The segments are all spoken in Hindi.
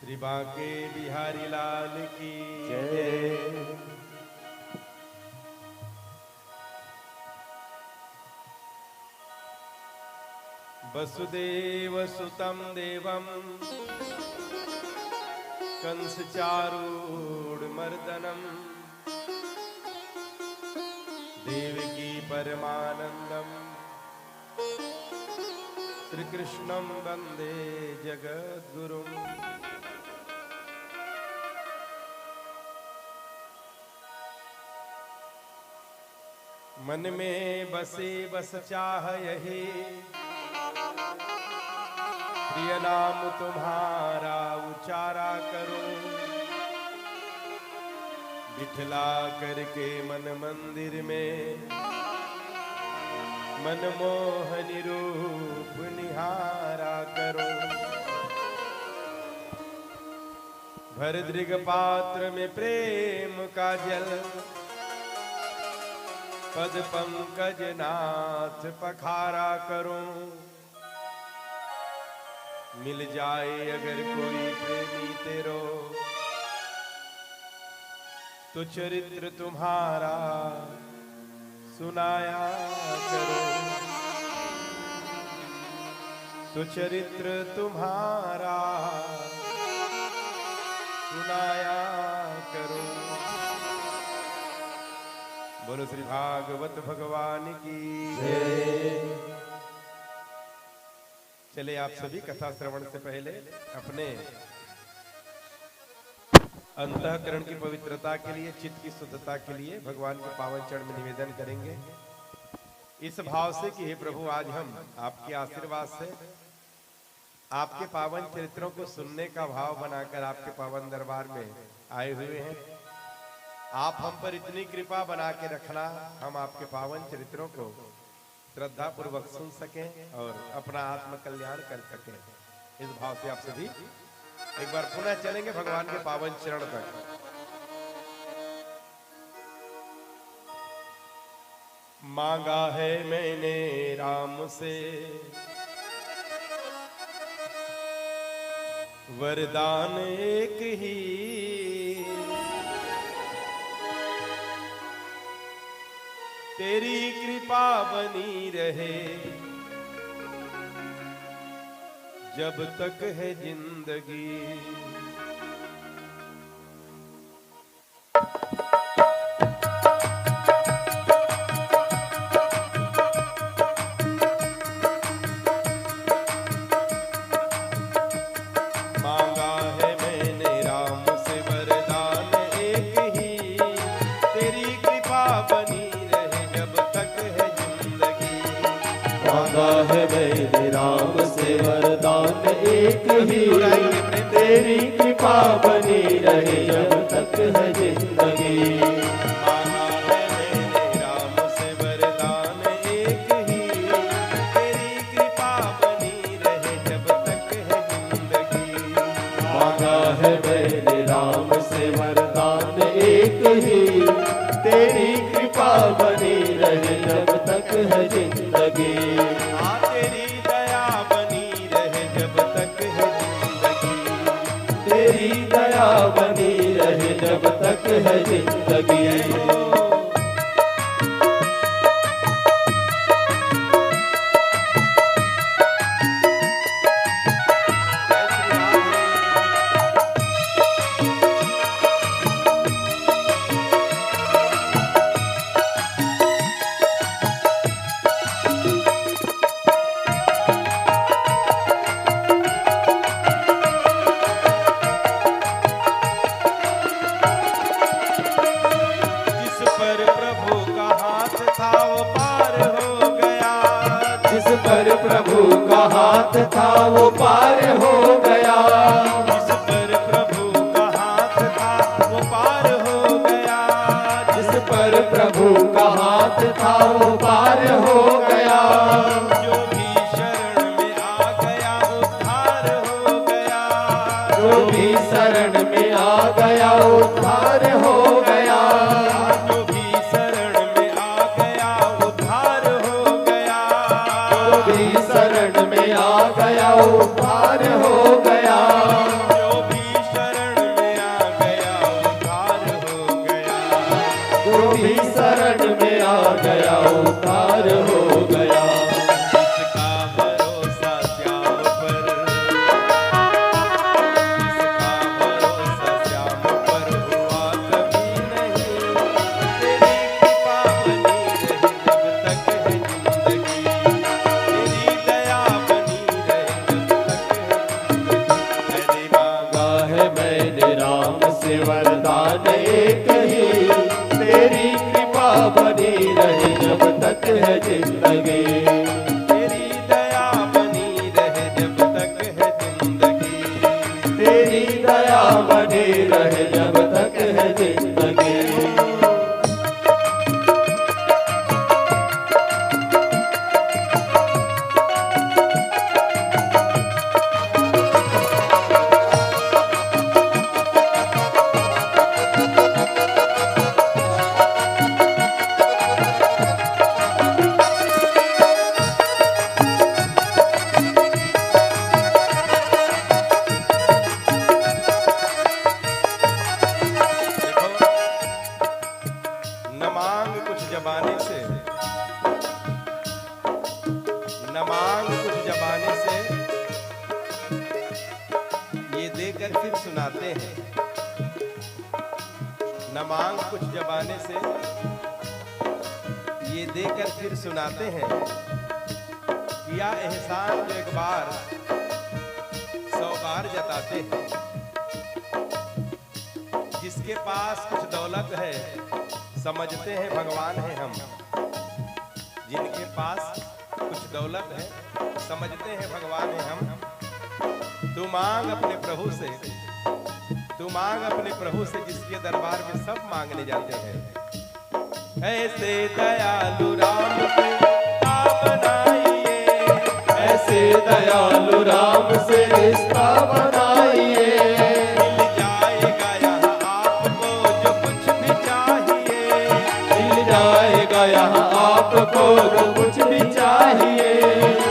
श्री बांके बिहारी लाल की जय। वसुदेव सुतं देवं कंस चारूढमर्दनं देवकी परमानंदं श्री कृष्णं वंदे जगद्गुरुम्। मन में बसे बस चाह यही प्रिय नाम तुम्हारा उचारा करो। बिठला करके मन मंदिर में मनमोहनी रूप निहारा करो। भर दृग पात्र में प्रेम का जल पद पंकज नाथ पखारा करो। मिल जाए अगर कोई प्रेमी तेरो तो चरित्र तुम्हारा सुनाया करो। तो चरित्र तुम्हारा सुनाया करो। बोलो श्री भागवत भगवान की जय। चले आप सभी कथा श्रवण से पहले अपने अंतःकरण की पवित्रता के लिए, चित्त की शुद्धता के लिए भगवान के पावन चरण में निवेदन करेंगे इस भाव से कि हे प्रभु, आज हम आपके आशीर्वाद से आपके पावन चरित्रों को सुनने का भाव बनाकर आपके पावन दरबार में आए हुए हैं। आप हम पर इतनी कृपा बना के रखना, हम आपके पावन चरित्रों को श्रद्धा पूर्वक सुन सकें और अपना आत्म कल्याण कर सकें। इस भाव से आप सभी एक बार पुनः चलेंगे भगवान के पावन चरण तक। मांगा है मैंने राम से वरदान एक ही, तेरी कृपा बनी रहे जब तक है जिंदगी। मांगा है मैंने राम से वरदान एक ही, तेरी कृपा बनी मांगा है मैंने राम से वरदान एक ही, तेरी कृपा बनी रहे जब तक है जिंदगी। मांगा है मैंने राम से वरदान एक ही, तेरी कृपा बनी रहे जब तक है जिंदगी। मांगा है मैंने राम से वरदान एक ही, तेरी कृपा बनी रहे जब तक है जिंदगी। तेरी दया बनी रहे जब तक है जिंदगी। तेरी दया बनी रहे जब तक है जिंदगी। प्रभु का हाथ था वो पार हो गया। जिस पर प्रभु का हाथ था वो पार हो गया। जिस पर प्रभु का हाथ था वो पार हो गया। जो भी शरण में आ गया उद्धार हो गया। जो भी शरण में आ गया उद्धार हो गया। जो भी शरण में आ गया उद्धार हो गया। जो भी शरण में आ गया उद्धार हो गया। जो भी शरण में आ गया उद्धार हो गया। जो भी शरण में आ गया उद्धार हो गया। जिसका भरोसा श्याम पर, जिसका भरोसा श्याम पर हुआ कभी नहीं, तेरी कृपा बनी रहे जब तक है जिंदगी, तेरी दया बनी रहे जब तक है जिंदगी। मैंने मांगा है मैंने राम से वरदान एक ही, तेरी कृपा बनी रहे जब तक है जिंदगी। तेरी दया बनी रहे जब तक है जिंदगी। तेरी दया बनी रहे जब तक है जिंदगी। न मांग कुछ जबाने से, न मांग कुछ जबाने से, ये देकर फिर सुनाते हैं। न मांग कुछ जबाने से, ये देकर फिर सुनाते हैं। किया एहसान जो एक बार 100 बार जताते हैं। जिसके पास कुछ दौलत है समझते हैं भगवान है हम। जिनके पास कुछ दौलत है समझते हैं भगवान है हम। तू मांग अपने प्रभु से, तू मांग अपने प्रभु से, जिसके दरबार में सब मांगने जाते हैं। ऐसे दयालु राम से रिश्ता बनाइए, ऐसे दयालु राम से रिश्ता बनाइए। मिल जाएगा यहाँ आपको जो कुछ भी चाहिए। मिल जाएगा यहाँ आपको जो कुछ भी चाहिए।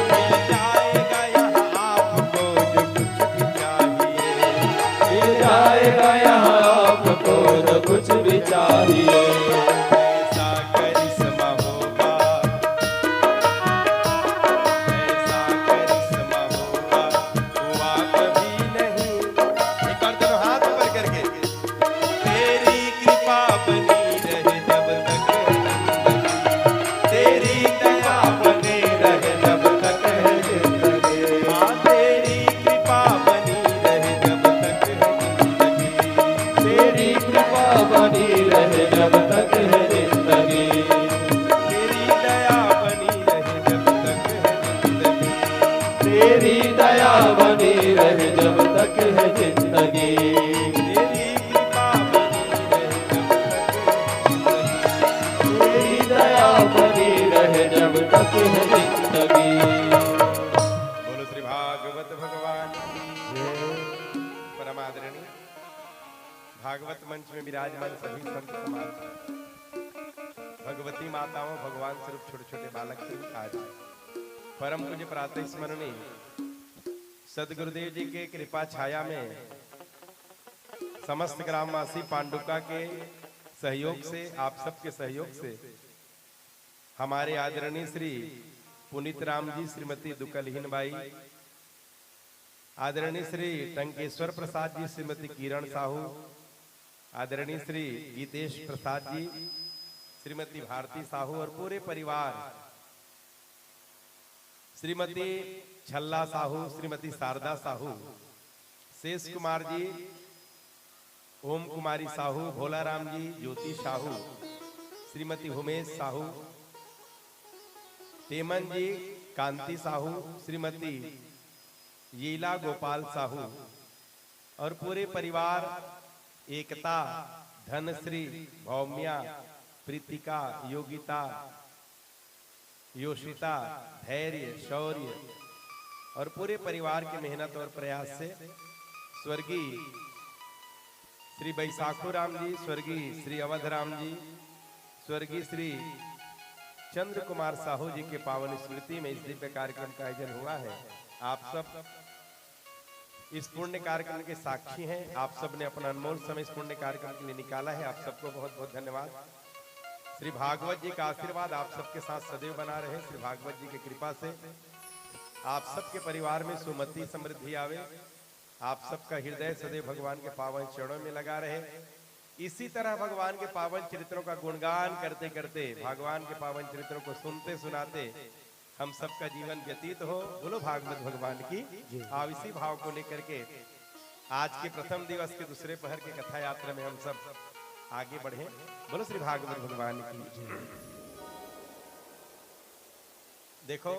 मिल जाएगा यहाँ आपको जो कुछ भी चाहिए। मिल जाएगा यहाँ आपको जो कुछ भी चाहिए। ऐसा करिश्मा होगा, ऐसा करिश्मा होगा हुआ कभी नहीं। एक बार दोनों हाथ ऊपर करके, तेरी कृपा बनी रहे जब तक है जिंदगी, तेरी दया बनी रहे जब तक है जिंदगी। हाँ, तेरी कृपा बनी रहे जब तक है जिंदगी। तेरी कृपा बनी रहे जब तक है जिंदगी। तेरी दया बनी रहे जब तक है जिंदगी। तेरी दया बनी रहे जब तक है जिंदगी। तेरी कृपा बनी रहे जब तक है जिंदगी। तेरी दया बनी रहे जब तक है जिंदगी। बोलो श्री भागवत भगवान की जय। परम आदरणीय भागवत मंच में विराजमान सभी संत समाज, भगवती माताओं, भगवान स्वरूप छोटे छोटे बालक से आज परम पूज्य प्रातः स्मरणीय सदगुरुदेव जी के कृपा छाया में समस्त ग्रामवासी पांडुका के सहयोग से, आप सबके सहयोग से, हमारे आदरणीय श्री पुनीत राम जी, श्रीमती दुकलहीन बाई, आदरणीय श्री टंकेश्वर प्रसाद जी, श्रीमती किरण साहू, आदरणीय श्री गीतेश प्रसाद जी, श्रीमती भारती साहू और पूरे परिवार, श्रीमती छल्ला साहू, श्रीमती शारदा साहू, शेष कुमार जी, ओम कुमारी साहू, भोला राम जी, ज्योति साहू, श्रीमती उमेश साहू, तेमन जी, कांति साहू, श्रीमती यीला गोपाल साहू और पूरे परिवार एकता, धनश्री, भौम्या, प्रीतिका, योगिता, योशिता, धैर्य, शौर्य और पूरे परिवार की मेहनत और प्रयास से स्वर्गीय श्री बैसाखू राम जी, स्वर्गीय श्री अवध राम जी, स्वर्गीय श्री चंद्र कुमार साहू जी के पावन स्मृति में इस दिव्य कार्यक्रम का आयोजन हुआ है। आप सब इस पुण्य कार्यक्रम के साक्षी हैं। आप सब ने अपना अनमोल समय इस पुण्य कार्यक्रम के लिए निकाला है। आप सबको बहुत बहुत धन्यवाद। श्री भागवत जी का आशीर्वाद आप सबके साथ सदैव बना रहे। श्री भागवत जी की कृपा से आप सबके परिवार में सुमति समृद्धि आवे। आप सबका हृदय सदैव भगवान के पावन चरणों में लगा रहे। इसी तरह भगवान के पावन चरित्रों का गुणगान करते करते, भगवान के पावन चरित्रों को सुनते सुनाते हम सबका जीवन व्यतीत हो। बोलो भागवत भगवान की। आप इसी भाव को लेकर के आज के प्रथम दिवस के दूसरे पहर की कथा यात्रा में हम सब आगे बढ़े। बोलो श्री भागवत भगवान की। देखो,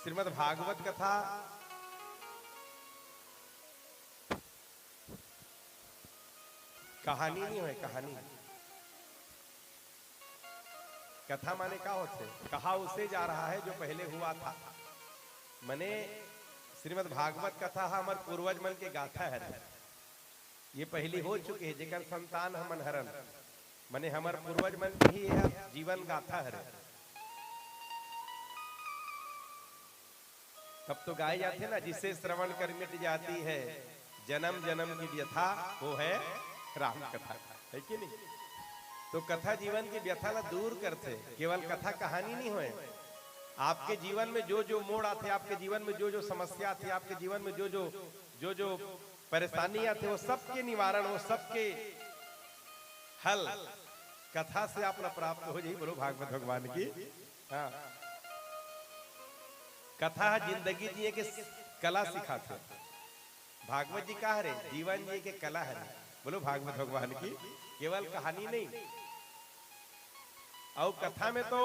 श्रीमद् भागवत कथा कहानी नहीं है, कहानी। कथा माने क्या होते? कहा उसे जा रहा है जो पहले हुआ था। मने श्रीमद् भागवत कथा हमार पूर्वज मन के गाथा है। ये पहली हो चुके हैं, जेकर संतान हमन हरन, मने हमार पूर्वज मन की ही यह जीवन गाथा है। तब तो गाए जाते ना, जिसे श्रवण कर मिट जाती है जन्म जन्म की व्यथा, वो है राम कथा, है कि नहीं? तो कथा जीवन की व्यथा ला दूर करते। केवल कथा कहानी नहीं होए, आपके जीवन में जो जो मोड़ आते, आपके जीवन में जो जो समस्या आती, आपके जीवन में जो जो परेशानी आते, वो सबके निवारण, वो सबके हल कथा से आपने प्राप्त हो जाए। बोलो भागवत भगवान की। हाँ, कथा जिंदगी जिए के कला सिखाते। भागवत जी का है जीवन जिए के कला है। बोलो भागवत भगवान की। केवल कहानी नहीं, और कथा में तो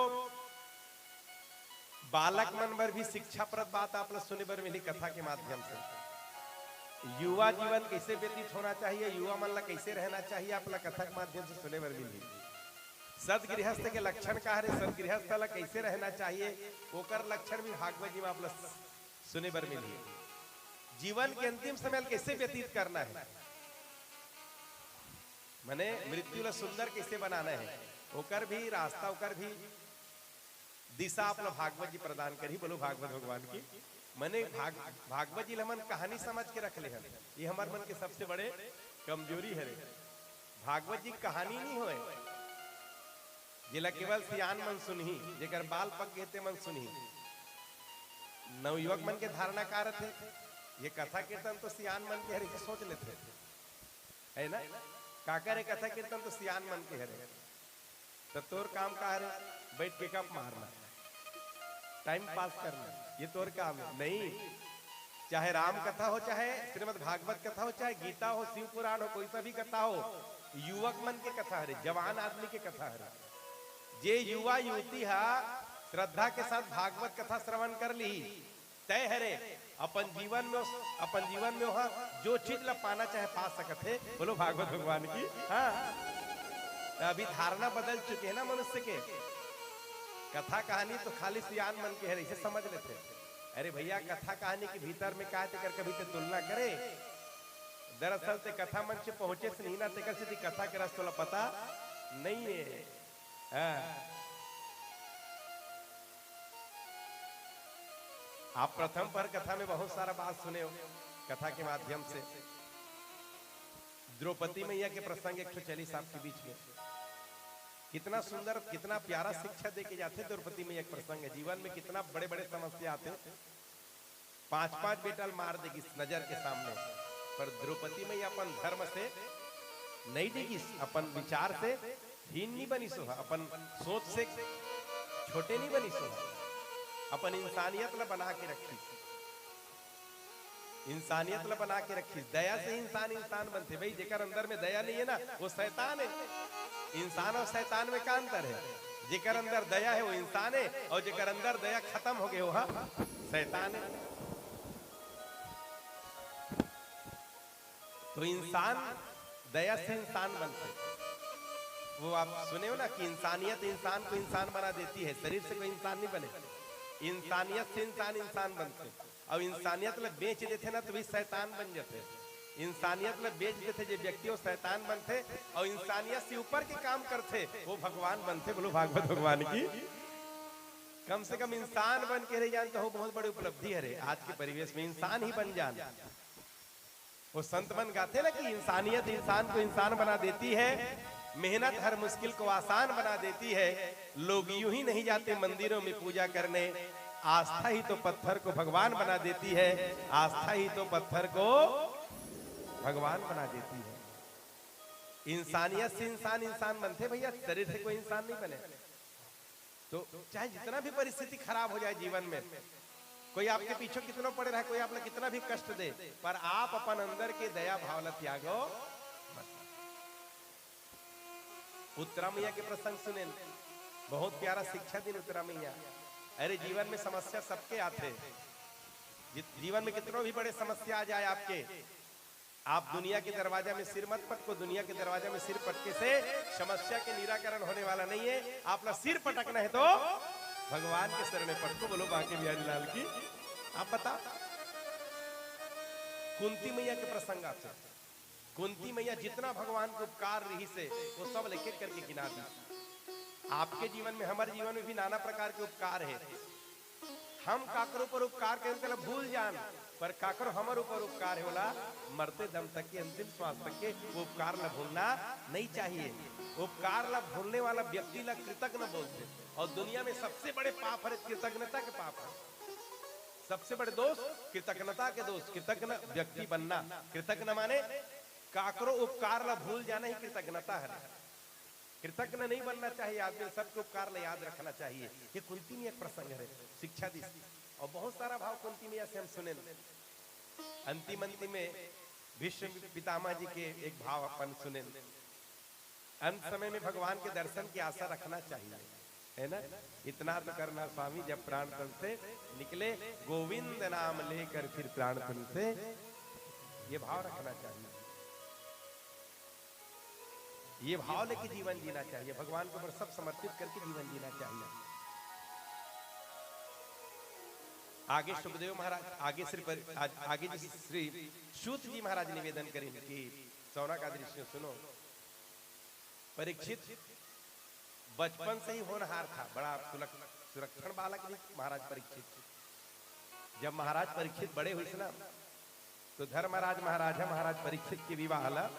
बालक मन पर भी शिक्षाप्रद बात आप सुने बर मिली कथा के माध्यम से। युवा जीवन कैसे व्यतीत होना चाहिए, युवा मन ला कैसे रहना चाहिए, आप कथा के माध्यम से सुने बर मिली। सदगृहस्थ के लक्षण का है, सदगृहस्थ ला कैसे रहना चाहिए, ओकर लक्षण भी भागवत जी में आप सुने बर मिली। जीवन के अंतिम समय कैसे व्यतीत करना है, मने मृत्यु ला सुंदर कैसे बनाना है, ओकर भी रास्ता, ओकर भी दिशा आप भागवत जी प्रदान करी। बोलो भागवत भगवान की। मने भागवत जी हमन कहानी समझ के रख ले हैं। ये हमारे मन के सबसे बड़े कमजोरी है। भागवत जी कहानी नहीं होए, जिला केवल सियान मन सुनही, जेकर बाल पक गए मन सुनही। नवयुवक मन के धारणा कार थे, ये कथा कीर्तन तो सियान मन के हरे सोच लेते है ना। काकर कथा कीर्तन तो सियान मन के हरे, तो तोर काम का है बैठ के कप मारना, टाइम पास करना, ये तोर काम है। नहीं, चाहे राम कथा हो, चाहे श्रीमद् भागवत कथा हो, चाहे गीता हो, शिव पुराण हो, कोई सा भी कथा हो, युवक मन के कथा है, जवान आदमी के कथा है। जे युवा युवती है श्रद्धा के साथ भागवत कथा श्रवण कर ली, तय हरे अपन जीवन में वह जो चीज ला पाना चाहे पा सकते। बोलो भागवत भगवान की। हाँ, अभी धारणा बदल चुके हैं ना मनुष्य के। कथा कहानी तो खाली सियान मन के है, इसे समझ लेते। अरे भैया, कथा कहानी के भीतर में का तेकर कभी ते तुलना करे। दरअसल ते कथा मंच पहुंचे से नहीं ना, तेकर से कथा के रास्ता पता नहीं है। आप प्रथम पर कथा में बहुत सारा बात सुने हो कथा के माध्यम से। द्रौपदी मैया के प्रसंग एक चली साहब के बीच में, कितना सुंदर, कितना प्यारा शिक्षा दे के जाते। द्रौपदी मैया एक प्रसंग है, जीवन में कितना बड़े बड़े समस्या आते, 5-5 बेटल मार देगी नजर के सामने, पर द्रौपदी मैया अपन धर्म से नहीं देगी, अपन विचार से हीन नहीं बनी सो, अपन सोच से छोटे नहीं बनी सो, अपन इंसानियत ला बना के रखी, इंसानियत ला बना के रखी। दया से इंसान बनते। भाई जेकर अंदर में दया नहीं है ना, वो शैतान है। इंसान और शैतान में क्या अंतर है? जेकर अंदर दया है वो इंसान है, और जेकर अंदर दया खत्म हो गए वो शैतान है। तो इंसान दया से इंसान बनते। वो आप सुने हो ना कि इंसानियत इंसान को इंसान बना देती है, शरीर से कोई इंसान नहीं बने। इंसानियत से इंसान बनते, और इंसानियत ला बेच देते ना तो भी शैतान बन जाते। इंसानियत ला बेच देते जो व्यक्ति वो शैतान बनते, और इंसानियत से ऊपर के काम करते वो भगवान बनते। बोलो भागवत भगवान की। कम से कम इंसान बन के रह जान तो बहुत बड़ी उपलब्धि है रे। आज के परिवेश में इंसान ही बन जान। वो संत मन गाते ना कि इंसानियत इंसान को इंसान बना देती है, मेहनत हर मुश्किल को आसान बना देती है। लोग यूं ही नहीं जाते मंदिरों में पूजा करने, आस्था ही तो पत्थर को भगवान बना देती है। आस्था ही तो पत्थर को भगवान बना देती है। इंसानियत से इंसान इंसान बनते भैया, शरीर से कोई इंसान नहीं बने। तो चाहे जितना भी परिस्थिति खराब हो जाए जीवन में, कोई आपके पीछे कितना पड़े रहे, कोई आपने कितना भी कष्ट दे, पर आप अपन अंदर के दया भावना त्यागो। उत्तरा मैया के प्रसंग सुने, बहुत प्यारा शिक्षा दिन उत्तरा मैया। अरे जीवन में समस्या सबके आते, जीवन में कितनों भी बड़े समस्या आ जाए आपके, आप दुनिया के दरवाजा में सिर मत पटको। दुनिया के दरवाजा में सिर पटके से समस्या के निराकरण होने वाला नहीं है। आपका सिर पटकना है तो भगवान के शरण में पटको। बोलो बांके बिहारी लाल की। आप बताओ, कुंती मैया के प्रसंग आपसे। कुंती मैया जितना भगवान को उपकार रही से वो सब लेके करके गिना दी। आपके जीवन में, हमारे जीवन में भी नाना प्रकार के उपकार है। हम काकरों पर उपकार करें भूल जान, पर काकरो हमारे ऊपर उपकार है बोला मरते दम तक के, अंतिम श्वास तक के वो उपकार न भूलना नहीं चाहिए। उपकार ला भूलने वाला व्यक्ति ला कृतज्ञ बोलते। और दुनिया में सबसे बड़े पाप है कृतज्ञता के पाप है। सबसे बड़े दोष कृतज्ञता के दोष। कृतज्ञ व्यक्ति बनना, कृतज्ञ माने काकरो उपकार ला भूल जाना ही कृतज्ञता है। कृतज्ञ नहीं बनना चाहिए आदमी, सबके उपकार ला याद रखना चाहिए। ये कुंती में एक प्रसंग है, शिक्षा दी। और बहुत सारा भाव कुंती मैया से हम सुने। अंतिम अंतिम में भीष्म पितामह जी के एक भाव अपन सुने। अंत समय में भगवान के दर्शन की आशा रखना चाहिए, है ना। इतना तो करना स्वामी जब प्राण तन से निकले, गोविंद नाम लेकर फिर प्राण तन से, ये भाव रखना चाहिए। ये भाव लेके जीवन जीना चाहिए। भगवान को सब समर्पित करके जीवन जीना चाहिए। आगे सुखदेव महाराज, आगे श्री सूत जी महाराज निवेदन करेंगे कि सौनक का दृश्य सुनो। परीक्षित बचपन से ही होनहार था, बड़ा सुरक्षण बालक भी महाराज परीक्षित। जब महाराज परीक्षित बड़े हुए ना, तो धर्मराज महाराज परीक्षित के विवाह ला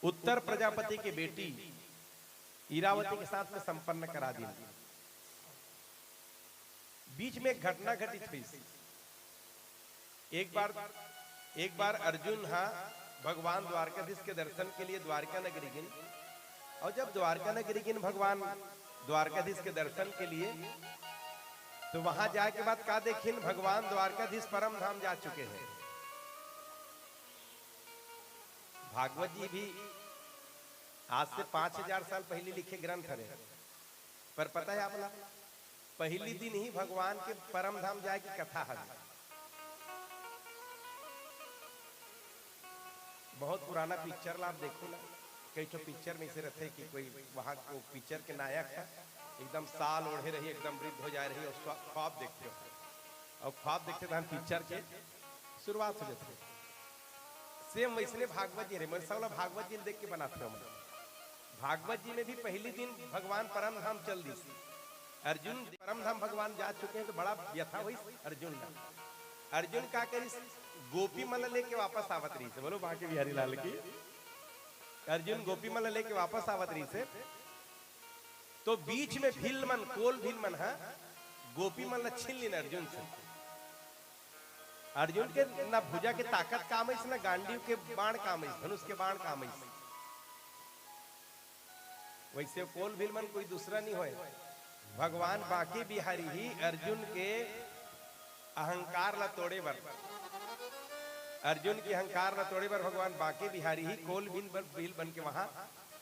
उत्तर प्रजापति की बेटी इरावती के साथ में संपन्न करा दी। बीच में एक घटना घटित हुई। एक बार अर्जुन भगवान द्वारकाधीश के दर्शन के लिए द्वारका नगरी गिन। और जब द्वारका नगरी गिन भगवान द्वारकाधीश के दर्शन के लिए, तो वहां जाए के बाद का देखिन, भगवान द्वारकाधीश परम धाम जा चुके हैं। भागवत जी भी आज से 5000 साल पहले लिखे ग्रंथ है। पर पता है आपला, पहली दिन ही भगवान के परम धाम जाए की कथा है। बहुत पुराना पिक्चर ला आप देखो ना, कई तो पिक्चर में से रहते कि कोई वहां को पिक्चर के नायक है, एकदम साल ओढ़े रही, एकदम वृद्ध हो जा रही, और ख्वाब देखते हो। और ख्वाब देखते थे हम पिक्चर के शुरुआत हो जाते। सेम वैसे भागवत जी रे, सब भागवत जी देख के बनाते हो। भागवत जी में भी पहली दिन भगवान परम धाम चल दी। अर्जुन परम धाम भगवान जा चुके हैं, तो बड़ा व्यथा हुई अर्जुन का। अर्जुन का करी गोपी मल लेके वापस आवत रही से। बोलो बांके बिहारी लाल की। अर्जुन गोपी मल लेके वापस आवत रही से, तो बीच में भील मन, कोल भील मन गोपी मल छीन ली अर्जुन से। अर्जुन के ना भुजा के ताकत काम है, ना गांडीव के बाण काम है, धनुष के बाण काम है। वैसे कोल भील मन कोई दूसरा नहीं होए, भगवान बांके बिहारी ही अर्जुन के अहंकार ला तोड़े बर, अर्जुन की अहंकार ला तोड़े बर भगवान बांके बिहारी ही कोल भील बन के वहां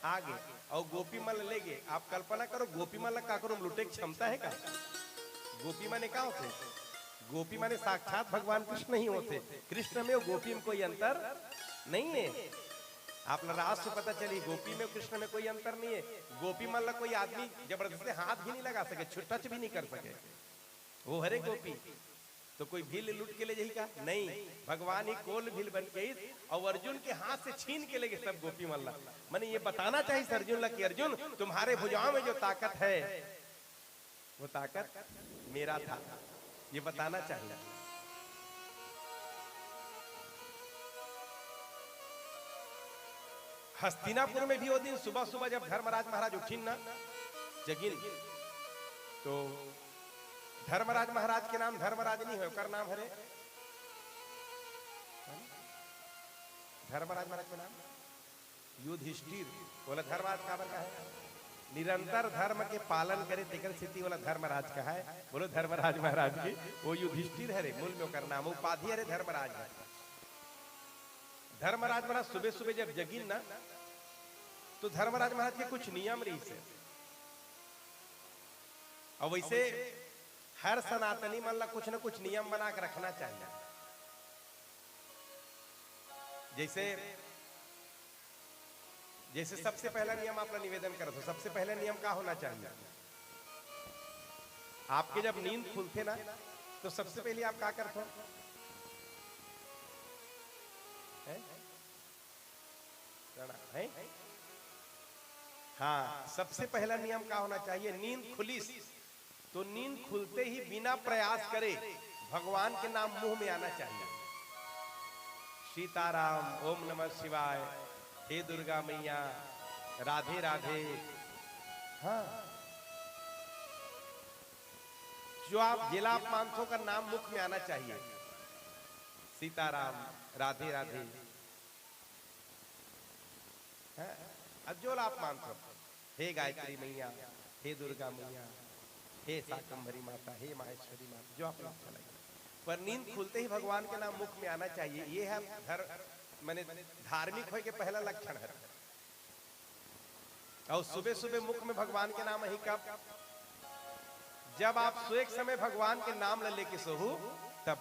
आ गए और गोपी मल ले गए। आप कल्पना करो, गोपी मल का करो लुटे की क्षमता है का? गोपी माने क्या होते? गोपी माने साक्षात भगवान कृष्ण ही होते। कृष्ण में और गोपी में कोई अंतर नहीं है। आप राज से पता चली, गोपी में कृष्ण में कोई अंतर नहीं है। गोपी मल्ल कोई आदमी जबरदस्ती हाथ भी नहीं लगा सके, टच भी नहीं कर सके, वो हरे गोपी। तो कोई भील लूट के ले जाही का? नहीं, भगवान ही कोल भील बन के और अर्जुन के हाथ से छीन के ले गए सब गोपी मल्ला। मैंने ये बताना चाहिए अर्जुन ला कि अर्जुन तुम्हारे भुजाओं में जो ताकत है वो ताकत मेरा था, ये बताना चाहिए। हस्तिनापुर में भी वो दिन सुबह सुबह जब धर्मराज महाराज उठिन ना जगिन, तो धर्मराज महाराज के नाम धर्मराज नहीं है, ओकर नाम हरे धर्मराज महाराज के नाम युधिष्ठिर। बोला धर्मराज का है, निरंतर धर्म के पालन करे तेकर स्थिति वाला धर्मराज का है। बोलो धर्मराज महाराज की वो युधिष्ठिर है रे, मूल में ओकर नाम उपाधि है धर्मराज है। धर्मराज महाराज सुबह सुबह जब जगिन ना, तो धर्मराज महाराज के कुछ नियम रही से, और वैसे हर सनातनी मन ला कुछ न कुछ नियम बना के रखना चाहिए। जैसे सबसे पहला नियम आप निवेदन करो तो सबसे पहला नियम क्या होना चाहिए? आपके जब नींद खुलते ना, तो सबसे पहले आप क्या करते हो? है? हाँ, सबसे पहला नियम क्या होना चाहिए? नींद खुली तो नींद खुलते ही बिना प्रयास करे भगवान के नाम मुंह में आना चाहिए। सीताराम, ओम नमः शिवाय, हे दुर्गा मैया, राधे राधे। हाँ, जो आप जिला आप मानसों का नाम मुख में आना चाहिए। सीताराम, राधे राधे। हाँ, अब जो आप मानसो, हे गायत्री मैया, हे दुर्गा मैया, हे शाकंभरी माता, हे माहेश्वरी माता, जो आप अच्छा लगे। पर नींद खुलते ही भगवान के नाम मुख में आना चाहिए। ये है मैंने धार्मिक हो के पहला लक्षण है। और सुबह सुबह मुख में भगवान के नाम ही कब? जब आप सोए समय भगवान के नाम लेके सोहो, तब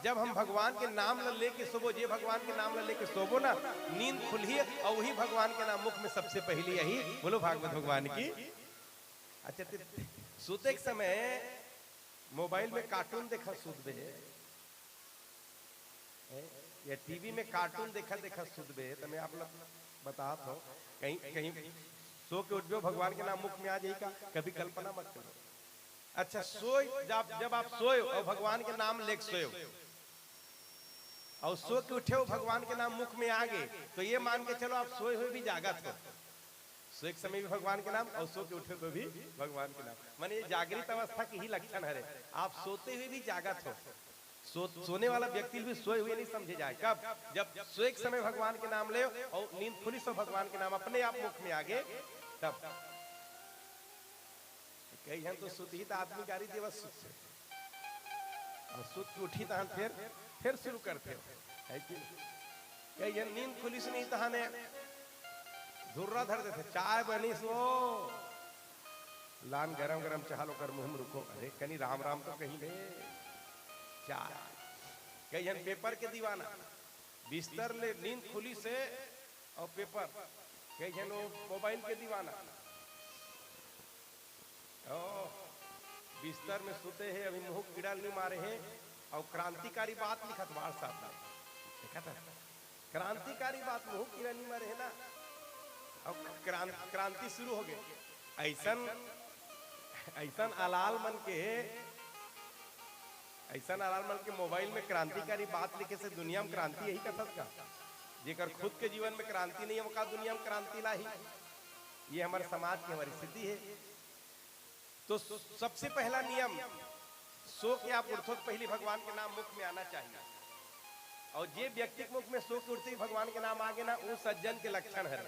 जब हम भगवान के नाम लेके सोबो, जे भगवान के नाम लेके सोबो ना, नींद खुली और वही भगवान के नाम मुख में सबसे पहले यही बोलो भागवत भगवान की। अच्छा, सोते के समय मोबाइल में कार्टून देखा सुधबे, या टीवी में कार्टून देखा सुधबे, तो मैं आप लोग बताता हूँ, कहीं सो के उठो भगवान के नाम मुख में आ जाएगा, कभी कल्पना मत करो। अच्छा, सोए जब आप सोए और भगवान के नाम लेके सोए और सो के उठे हो भगवान के नाम मुख में आ गए, तो ये मान के चलो आप सोए हुए भी जागत हो। सोए के समय भी भगवान के नाम और सो के उठे तो भी भगवान के नाम, माने ये जागृत अवस्था की ही लक्षण है। आप सोते हुए भी जागत हो। सोने वाला व्यक्ति भी सोए हुए नहीं समझे जाए। कब? जब सोए के समय भगवान के नाम ले और नींद खुली सो भगवान के नाम अपने आप मुख में आ गए, तब कई हम तो सुती तो आदमी गाड़ी देवस सुत से और सुत की उठी तो फिर शुरू करते हो, है कि कई नींद खुली से नहीं तो हने धुर्रा धर देते, चाय बनी सो लान गरम गरम चाह लो कर मुंह रुको, अरे कहीं राम राम तो कहीं ले चाय। कई जन पेपर के दीवाना, बिस्तर ले नींद खुली से और पेपर, कई जन मोबाइल के दीवाना, बिस्तर में सोते हैं, अभी मुंह कीड़ा नहीं मारे हैं और क्रांतिकारी बात लिखत बार साहब देखा था, क्रांतिकारी बात मुंह कीड़ा नहीं मारे है ना, और क्रांति शुरू हो गए। ऐसन अलाल मन के मोबाइल में क्रांतिकारी बात लिखे से दुनिया में क्रांति यही कथत का, जेकर खुद के जीवन में क्रांति नहीं है वो का दुनिया में क्रांति ला ही। ये हमारे समाज की हमारी स्थिति है। तो सबसे पहला नियम, सो के आप उठो तो पहले भगवान के नाम मुख में आना चाहिए। और जे व्यक्ति के मुख में सो के उठते ही भगवान के नाम आगे ना, वो सज्जन के लक्षण है।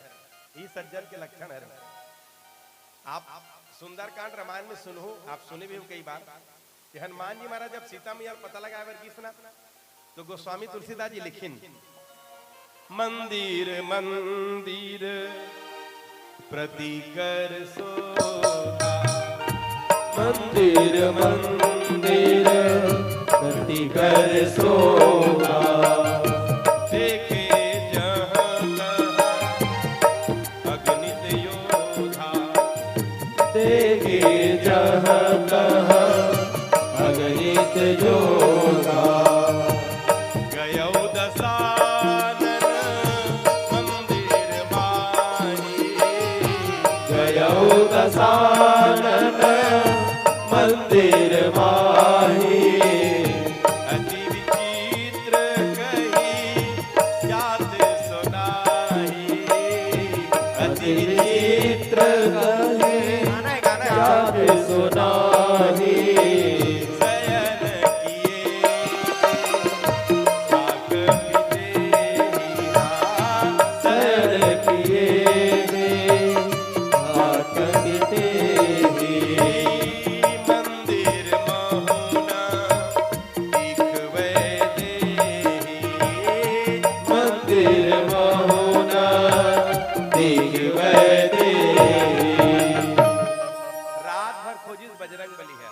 ये सज्जन के लक्षण है। आप सुंदरकांड रामायण में सुनो, आप सुने भी हो कई बार कि हनुमान जी महाराज जब सीता मैया पता लगा गीसना, तो गोस्वामी तुलसीदास जी लिखिन, मंदिर मंदिर प्रति कर सोता, मंदिर मंदिर प्रति कर सोता, देखे जहाँ अगणित योधा, देखे जहाँ कहाँ अगणित योधा, गयो दशानन मंदिर माही, गयो दशानन खोजिस बजरंग बली है,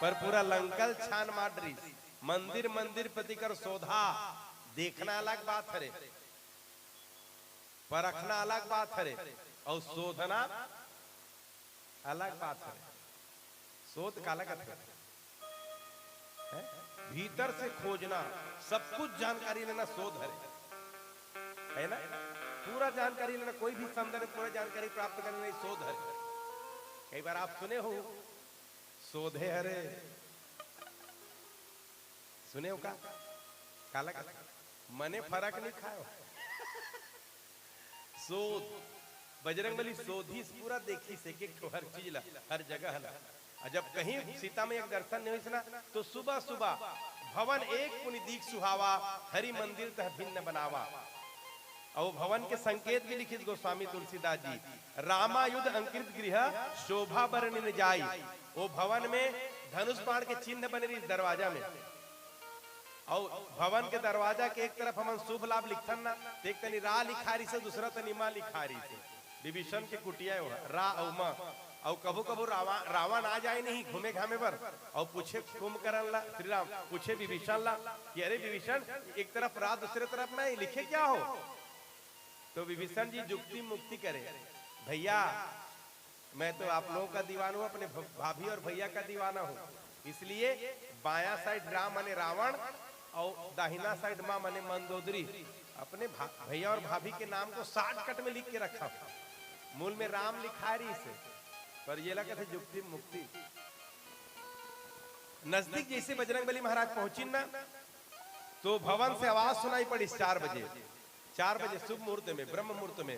पर पूरा लंकल छान माडरी, मंदिर मंदिर प्रति कर शोधा। देखना अलग बात है, परखना अलग बात है, और शोधना अलग बात है। शोध का अलग है, भीतर से खोजना, सब कुछ जानकारी लेना शोध है ना। पूरा जानकारी लेना, कोई भी संदर्भ पूरा जानकारी प्राप्त करना शोध है। कई बार आप सुने हो शोधे हरे, सुने हो का काला का मने फर्क नहीं खाओ। शोध बजरंग बली शोधी पूरा देखी से कि हर चीज ला, हर जगह ला। जब कहीं सीता में एक दर्शन नहीं हुई ना, तो सुबह सुबह भवन एक पुनि दीक सुहावा, हरि मंदिर तह भिन्न बनावा। और भवन के संकेत भी लिखित गोस्वामी तुलसीदास जी, रामायुध अंकृत गृह शोभा बरन जाई। वो भवन में धनुष बाण के चिन्ह बने रही दरवाजा में, और भवन के दरवाजा के एक तरफ हम शुभ लाभ लिखन ना, एक तनी रा लिखारी से, दूसरा तनी मां लिखारी से। विभीषण के कुटिया रा और मां, और कभू कभू रावण आ जाए नहीं घूमे घामे पर, और पूछे कुंभकर्ण ला, श्री राम पूछे विभीषण ला कि अरे विभीषण एक तरफ रा दूसरे तरफ मैं लिखे क्या हो। तो विभीषण जी जुक्ति मुक्ति करे, भैया मैं तो आप लोगों का दीवाना हूं, अपने भाभी और भैया का दीवाना हूं, इसलिए बाया साइड राम माने रावण और दाहिना साइड मां माने मंदोदरी। अपने भैया और भाभी के नाम को शॉर्टकट में लिख के रखा, मूल में राम लिखारी से, पर ये लगा था जुक्ति मुक्ति। नजदीक जैसे बजरंग बली महाराज पहुंची ना, तो भवन से आवाज सुनाई पड़ी 4 बजे, 4 बजे शुभ मुहूर्त में, ब्रह्म मुहूर्त में,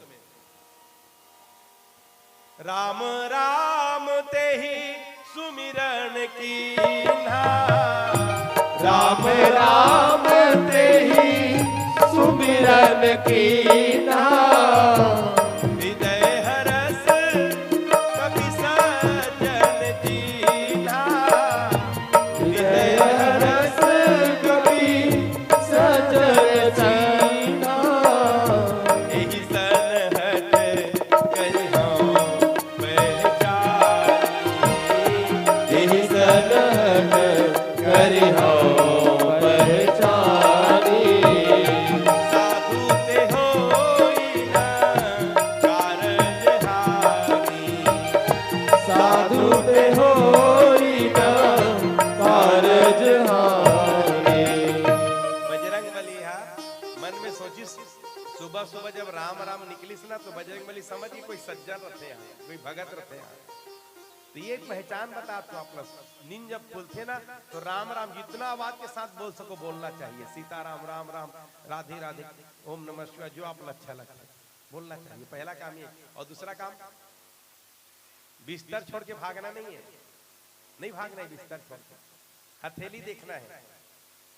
राम राम ते ही सुमिरन कीन्हा, राम राम ते ही सुमिरन कीन्हा। हृदय हरस कभी सजन दीन्हा, हृदय हरस कभी सजन दीन्हा। एहि सनहट करिहौं पहचानी, एहि सनहट करिहौं पहचानी। साधु ते होई न कारज हानि, साधु ते होई न कारज हानि। बजरंग बली हा मन में सोची, सुबह सुबह जब राम राम निकलिस ना, तो बजरंग बली समझ की कोई सज्जन रहते हैं, कोई भगत रहते हैं। तो ये पहचान बता तो आप नींद जब खुलते ना, तो राम राम जितना आवाज के साथ बोल सको बोलना चाहिए। सीताराम राम राम राधे राधे ओम नमः शिवाय, जो आपको अच्छा लगता है बोलना चाहिए, पहला काम ये। और दूसरा काम, बिस्तर छोड़ के भागना नहीं है, नहीं भागना है बिस्तर छोड़ के, हथेली देखना है,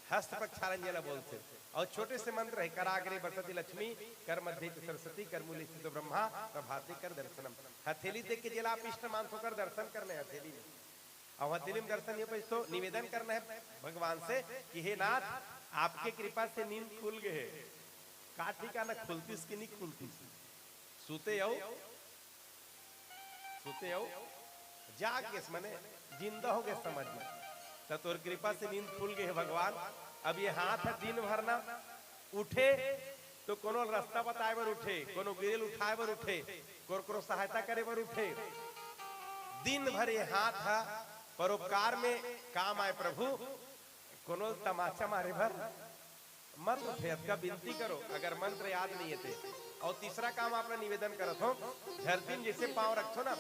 हस्त प्रक्षालंजला बोलते। और छोटे से मंत्र है, कराग्रे बसति लक्ष्मी, कर मध्य सरस्वती, कर मूले स्थित ब्रह्मा, प्रभाते कर दर्शनम। हथेली देख के जिला आप इष्ट मान होकर दर्शन करने हथेली में, और हथेली में दर्शन ये तो निवेदन करना है भगवान से कि हे नाथ आपके कृपा से नींद खुल गए, काठी का न खुलती इसकी नहीं खुलती, सूते आओ जाग के मने जिंदा हो गए समझ में, तो तोर कृपा से नींद खुल गए भगवान। अब ये हाथ है दिन भर ना उठे तो कोनो रास्ता बताए बर उठे, कोनो गिरेल उठाए बर उठे, कोनो सहायता करे बर उठे, दिन भर ये हाथ है परोपकार में काम आए प्रभु। कोनो तमाचा मारे भर मत उठे, का विनती करो अगर मंत्र याद नहीं है। और तीसरा काम आपने निवेदन करत हो, धरती में जैसे पांव रखो ना,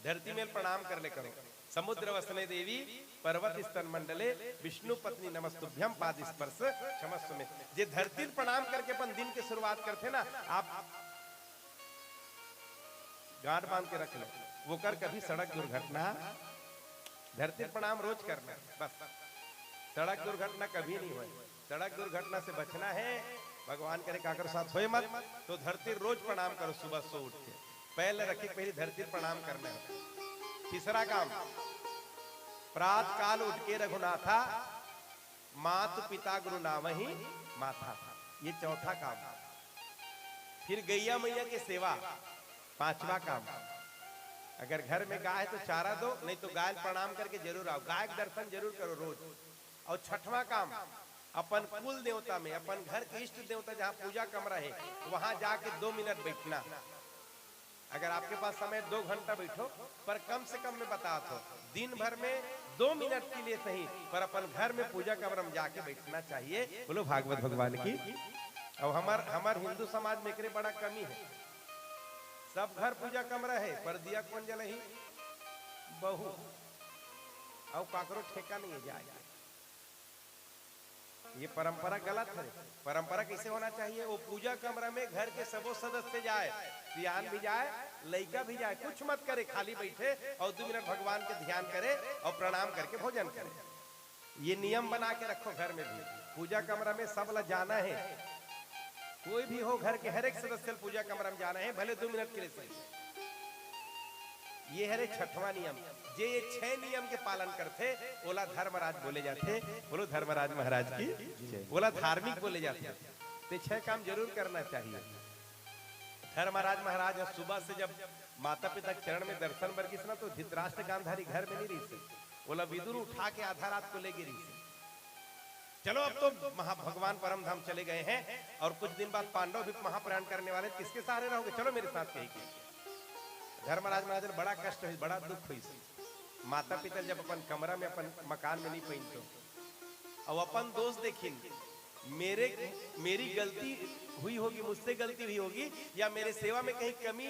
धरती में प्रणाम कर ले करो। समुद्र वसने देवी पर्वत स्तन मंडले, विष्णु पत्नी नमस्तुभ्यम पाद स्पर्श क्षमस्व में। जे धरती प्रणाम करके अपन दिन की शुरुआत करते ना, आप गांठ बांध के रख लो, वो कर कभी सड़क दुर्घटना, धरती प्रणाम रोज करना, बस सड़क दुर्घटना कभी नहीं हुई। सड़क दुर्घटना से बचना है, भगवान करे काकर साथ होए मत, तो धरती रोज प्रणाम करो सुबह सो उठ के, पहले रखी पहले धरती प्रणाम करना है। तीसरा काम, प्रातः काल उठ के रघुनाथा मातु पिता गुरु नाम ही माथा, ये चौथा काम। फिर गैया मैया की सेवा, पांचवा काम। अगर घर में गाय है तो चारा दो, नहीं तो गाय प्रणाम करके जरूर आओ, गाय के दर्शन जरूर करो रोज। और छठवां काम, अपन कुल देवता में, अपन घर के इष्ट देवता जहाँ पूजा कमरा है वहां जाके 2 मिनट बैठना। अगर आपके पास समय 2 घंटा बैठो, पर कम से कम मैं बताता हूँ दिन भर में 2 मिनट के लिए सही, पर अपन घर में पूजा कमरा में जाके बैठना चाहिए। बोलो भागवत भगवान की। और हमार हिंदू समाज में एकरे बड़ा कमी है, सब घर पूजा कमरा है पर दिया कौन जलही, बहू और काकरो ठेका नहीं है जाए। ये परंपरा गलत है। परंपरा कैसे होना चाहिए, वो पूजा कमरा में घर के सबो सदस्य जाए, सियान भी जाए, लड़का भी जाए, कुछ मत करे, खाली बैठे और 2 मिनट भगवान के ध्यान करे और प्रणाम करके भोजन करे। ये नियम बना के रखो घर में भी। पूजा कमरा में सब ला जाना है, कोई भी हो घर के हर एक सदस्य पूजा कमरा में जाना है, भले 2 मिनट के लिए सही। ये है छठवां नियम। जे ये 6 नियम के पालन करते ओला धर्मराज बोले जाते। बोलो धर्मराज महाराज की। ओला धार्मिक बोले जाते। तो 6 काम जरूर करना चाहिए। धर्मराज महाराज सुबह से जब माता पिता चरण में दर्शन बरकिस ना, तो धृतराष्ट्र गांधारी घर में नहीं रही से, बोला विदुर उठा के आधा रात को ले गिरी से। चलो अब तो भगवान परम धाम चले गए हैं और कुछ दिन बाद पांडव भी महाप्रयाण करने वाले, किसके सहारे रहोगे, चलो मेरे साथ कहीं। धर्मराज महाराज ने बड़ा कष्ट हुई, बड़ा दुख हुई। माता पिता जब अपन कमरा में अपन मकान में नहीं पहनते और अपन दोस्त देखिन, मेरी गलती हुई होगी, मुझसे गलती हुई होगी या मेरे सेवा में कहीं कमी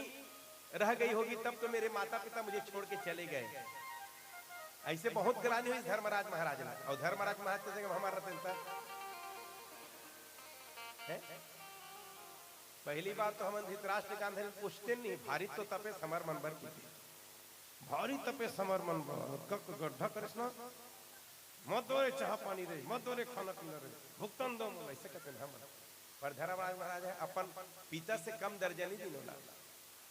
रह गई होगी, तब तो मेरे माता पिता मुझे छोड़ के चले गए। ऐसे बहुत ग्लानि हुई धर्मराज महाराज ने। और धर्मराज महाराज की जगह हमारा रहता है। पहली बात तो हम धृतराष्ट्र गांधारी पूछते नहीं, भारी तो तपे समर मन भर की, भारी तपे समर मन भर गड्ढा करिस ना, मत दो रे चाह पानी रे, मत दो रे खाना पीना रे, भुगतान दो, ऐसे कहते हैं हम। पर धर्मराज महाराज है अपन पिता से कम दर्जा नहीं दिनोला,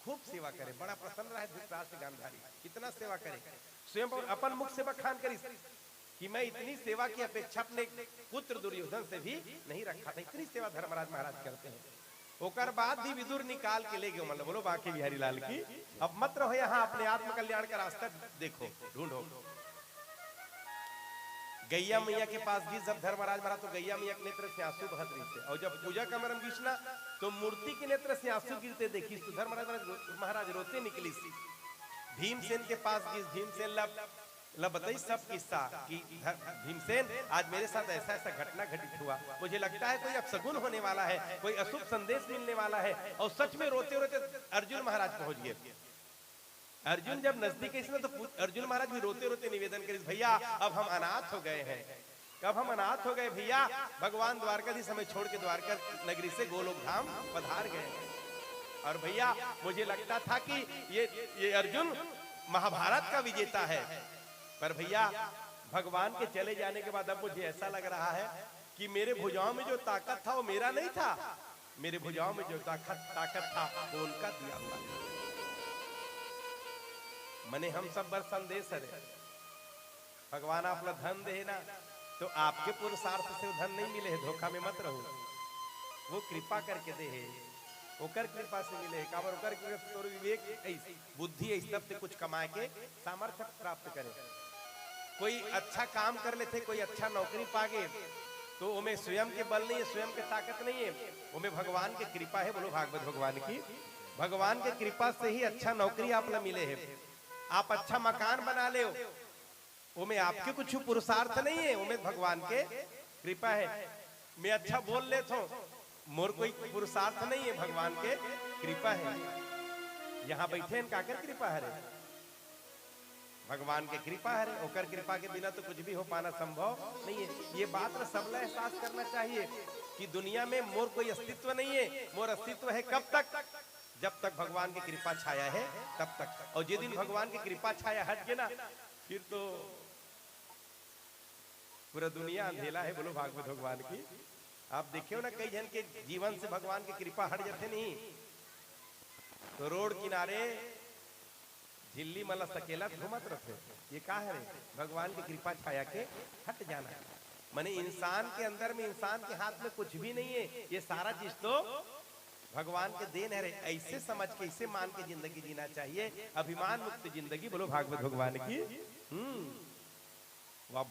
खूब सेवा करे, बड़ा प्रसन्न रहा धृतराष्ट्र गांधारी, कितना सेवा करे, स्वयं अपन मुख से बखान करी कि मैं इतनी सेवा की अपेक्षा अपने पुत्र दुर्योधन से भी नहीं रखा था। इतनी सेवा धर्मराज महाराज करते हैं। ओकर बाद भी विदुर निकाल के ले गए, मतलब बोलो बाकी बिहारी लाल की। अब मत रहो यहाँ, अपने आत्म कल्याण का रास्ता देखो, ढूंढो। गैया मैया के पास भी जब धर्मराज महाराज, तो गैया मैया के नेत्र से आंसू बहत रही थे, और जब पूजा कमरम गिसना तो मूर्ति के नेत्र से आंसू गिरते देखी, तो धर्मराज महाराज रोते निकली सी। भीमसेन के पास गिस, भीमसेन लब बताई सब किस्सा कि भीमसेन आज मेरे साथ ऐसा ऐसा घटना घटित हुआ, मुझे लगता है कोई अपशगुन होने वाला है, कोई अशुभ संदेश मिलने वाला है। और सच में रोते रोते अर्जुन महाराज पहुंच गए। अर्जुन जब नजदीक है तो अर्जुन महाराज भी रोते रोते निवेदन करें, भैया अब हम अनाथ हो गए हैं, अब हम अनाथ हो गए भैया, भगवान द्वारकाधीश हमें छोड़ के द्वारका नगरी से गोलोक धाम पधार गए। और भैया मुझे लगता था कि ये अर्जुन महाभारत का विजेता है, पर भैया भगवान के चले जाने के बाद अब मुझे ऐसा लग रहा है कि मेरे भुजाओं में जो ताकत था वो मेरा नहीं था, मेरे भुजाओं में जो ताकत था वो उनका दिया हुआ। मने हम सब बर संदेश है, भगवान आपला धन दे ना तो आपके पुरुषार्थ से धन नहीं मिले है, धोखा में मत रहो, वो कृपा करके दे है, ओकर कृपा से मिले, काबर ओकर कृपा, विवेक बुद्धि इस सब से कुछ कमा के सामर्थ्य प्राप्त करे। कोई अच्छा काम कर लेते, कोई अच्छा नौकरी पागे तो उमें स्वयं के बल नहीं है, स्वयं के ताकत नहीं है, उमें भगवान की कृपा है। बोलो भागवत भगवान की। भगवान के कृपा से ही अच्छा नौकरी आप मिले है, आप अच्छा मकान बना ले, उमें आपके कुछ पुरुषार्थ नहीं है, उमें भगवान के कृपा है। मैं अच्छा बोल लेता हूँ, मोर कोई पुरुषार्थ नहीं है, भगवान के कृपा है। यहाँ बैठे हैं काकर कृपा है, भगवान के कृपा है, ओकर कृपा के बिना तो कुछ भी हो पाना संभव नहीं है। ये बात ना सबला एहसास करना चाहिए कि दुनिया में मोर कोई अस्तित्व नहीं है, मोर अस्तित्व है कब तक, जब तक भगवान की कृपा छाया है तब तक। और जिस दिन भगवान की कृपा छाया हट गया ना, फिर तो पूरा दुनिया अंधेला है। बोलो भागवत भगवान की। आप देखियो ना कई जन के जीवन से भगवान की कृपा हट जाते नहीं, तो रोड किनारे झिल्ली मला सकेला घूमत रहते, ये का है रे, भगवान की कृपा छाया के हट जाना। माने इंसान के अंदर में, इंसान के हाथ में कुछ भी नहीं है, ये सारा चीज तो भगवान के देन है रे, ऐसे समझ के इसे मान के जिंदगी जीना चाहिए, अभिमान मुक्त जिंदगी। बोलो भागवत भगवान की। वाह।